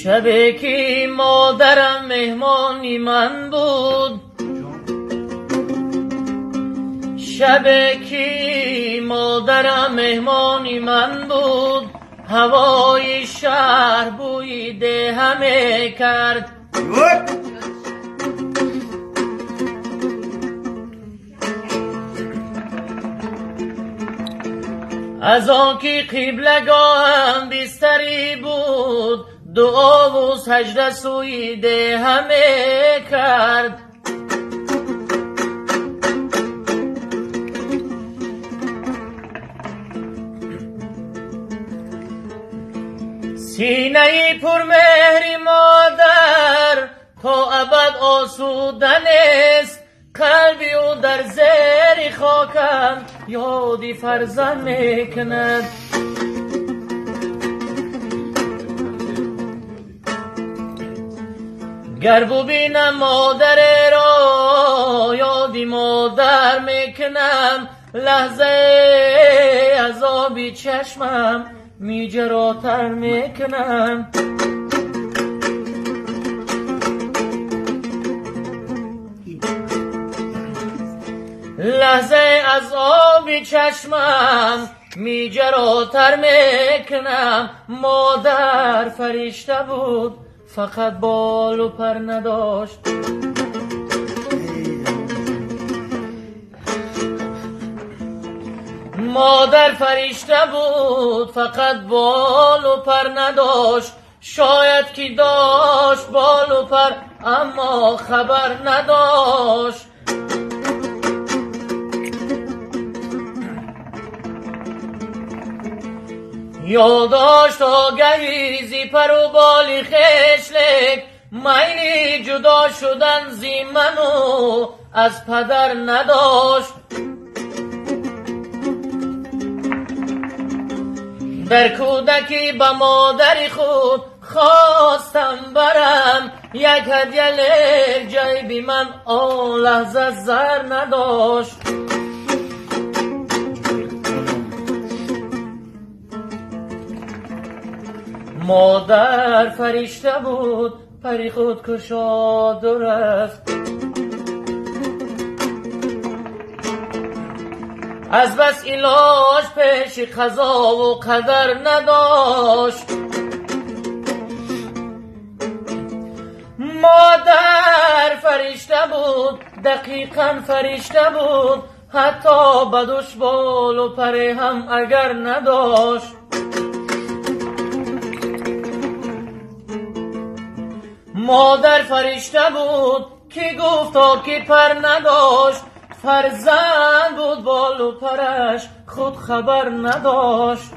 شبی که مادرم مهمانی من بود، شبی که مادرم مهمانی من بود، هوای شهر بوی دهمه کرد. از آنکه قبلگاهم بستری بود، دعا و سجده سوی دهمه کرد. سینه پر مهری مادر تا ابد آسوده نیست، قلبی او در زیر خاکم یادی فرزند میکند. گر ببینم مادر را یادی مادر میکنم، لحظه عذابی چشمم میجراتر میکنم. لحظه از آبی چشمم میجراتر میکنم. مادر فرشته بود فقط بال و پر نداشت. مادر فرشته بود فقط بال و پر نداشت. شاید که داشت بال و پر اما خبر نداشت. یاداشت آگهی زی پر و بالی خشلک، میلی جدا شدن زی منو از پدر نداشت. در کودکی به مادری خود خواستم برم، یک هدیه لیک جیبی من آن لحظه زر نداشت. مادر فرشته بود پری خود کشاد و رفت. از بس علاج پیش قضا و قدر نداشت. مادر فرشته بود دقیقاً فرشته بود، حتی بدوش بال و پری هم اگر نداشت. مادر فرشته بود که گفتا که پر نداشت، فرزند بود بال و پرش خود خبر نداشت.